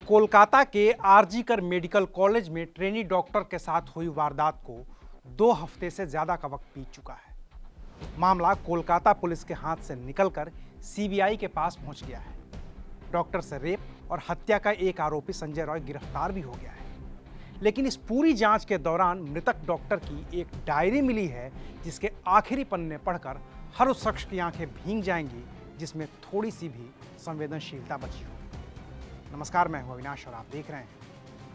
कोलकाता के RG Kar medical college में trainee doctor के साथ हुई वारदात को 2 हफ्ते से ज्यादा का वक्त बीत चुका है। मामला कोलकाता पुलिस के हाथ से निकलकर सीबीआई के पास पहुंच गया है। डॉक्टर से रेप और हत्या का एक आरोपी संजय रॉय गिरफ्तार भी हो गया है। लेकिन इस पूरी जांच के दौरान मृतक डॉक्टर की एक डायरी मिली है, जिसके आखिरी पन्ने पढ़कर हर उस शख्स की आंखें भीग जाएंगी जिसमें थोड़ी सी भी संवेदनशीलता बची हो। नमस्कार, मैं हूं अविनाश और आप देख रहे हैं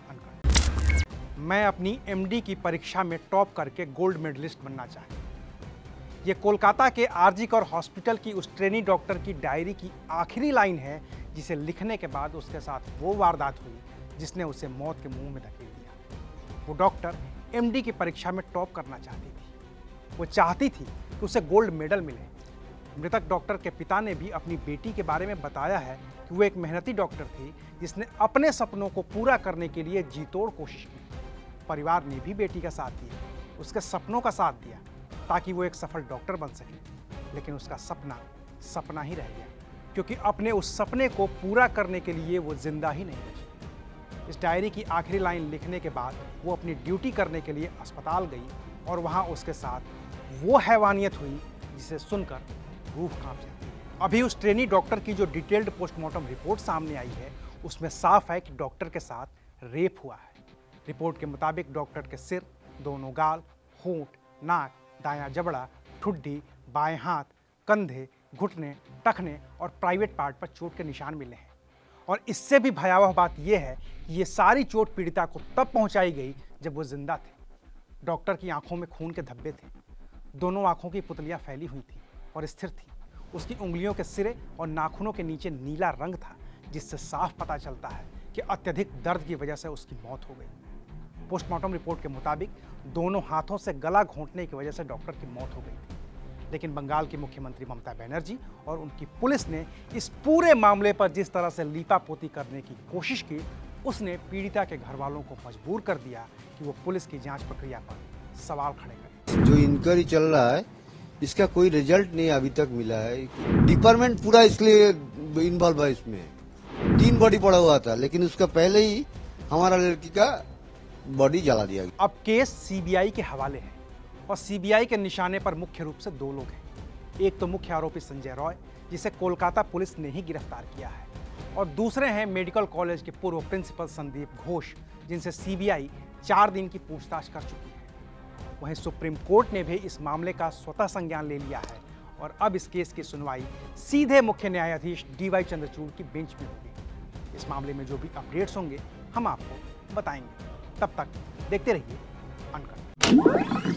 अनकट। मैं अपनी एमडी की परीक्षा में टॉप करके गोल्ड मेडलिस्ट बनना चाहता हूं। यह कोलकाता के आरजीकर हॉस्पिटल की उस ट्रेनी डॉक्टर की डायरी की आखिरी लाइन है, जिसे लिखने के बाद उसके साथ वो वारदात हुई जिसने उसे मौत के मुंह में धकेल दिया। वो डॉक्टर एमडी की परीक्षा में टॉप करना चाहती थी। वो चाहती थी कि उसे गोल्ड मेडल मिले। मृतक डॉक्टर के पिता ने भी अपनी बेटी के बारे में बताया है कि वो एक मेहनती डॉक्टर थी जिसने अपने सपनों को पूरा करने के लिए जी तोड़ कोशिश की। परिवार ने भी बेटी का साथ दिया, उसके सपनों का साथ दिया ताकि वो एक सफल डॉक्टर बन सके। लेकिन उसका सपना सपना ही रह गया, क्योंकि अपने उस सपने को पूरा करने के लिए वो जिंदा ही नहीं बची। इस डायरी की आखिरी लाइन लिखने के बाद वो अपनी ड्यूटी करने के लिए अस्पताल गई और वहाँ उसके साथ वो हैवानियत हुई जिसे सुनकर रूह कांप जाती है। अभी उस ट्रेनी डॉक्टर की जो डिटेल्ड पोस्टमार्टम रिपोर्ट सामने आई है, उसमें साफ है कि डॉक्टर के साथ रेप हुआ है। रिपोर्ट के मुताबिक डॉक्टर के सिर, दोनों गाल, होंठ, नाक, दायां जबड़ा, ठुड्डी, बाएं हाथ, कंधे, घुटने, टखने और प्राइवेट पार्ट पर चोट के निशान मिले हैं। और इससे भी भयावह बात यह है कि ये सारी चोट पीड़िता को तब पहुंचाई गई जब वो जिंदा थे। डॉक्टर की आंखों में खून के धब्बे थे, दोनों आंखों की पुतलियां फैली हुई थी और स्थिर थी। उसकी उंगलियों के सिरे और नाखूनों के नीचे नीला रंग था, जिससे साफ पता चलता है कि अत्यधिक दर्द की वजह से उसकी मौत हो गई। पोस्टमार्टम रिपोर्ट के मुताबिक दोनों हाथों से गला घोंटने की वजह से डॉक्टर की मौत हो गई थी। लेकिन बंगाल की मुख्यमंत्री ममता बनर्जी और उनकी पुलिस ने इस पूरे मामले पर जिस तरह से लीपापोती करने की कोशिश की, उसने पीड़िता के घर वालों को मजबूर कर दिया कि वो पुलिस की जांच प्रक्रिया पर सवाल खड़े करें। जो इंक्वायरी चल रहा है, इसका कोई रिजल्ट नहीं अभी तक मिला है। डिपार्टमेंट पूरा इसलिए इन्वॉल्व है। इसमें 3 बॉडी पड़ा हुआ था, लेकिन उसका पहले ही हमारा लड़की का बॉडी जला दिया गया। अब केस सीबीआई के हवाले है और सीबीआई के निशाने पर मुख्य रूप से 2 लोग हैं। एक तो मुख्य आरोपी संजय रॉय, जिसे कोलकाता पुलिस ने ही गिरफ्तार किया है, और दूसरे हैं मेडिकल कॉलेज के पूर्व प्रिंसिपल संदीप घोष, जिनसे सीबीआई 4 दिन की पूछताछ कर चुकी है। वहीं सुप्रीम कोर्ट ने भी इस मामले का स्वतः संज्ञान ले लिया है और अब इस केस की सुनवाई सीधे मुख्य न्यायाधीश डीवाई चंद्रचूड़ की बेंच में होगी। इस मामले में जो भी अपडेट्स होंगे हम आपको बताएंगे। तब तक देखते रहिए अनकट।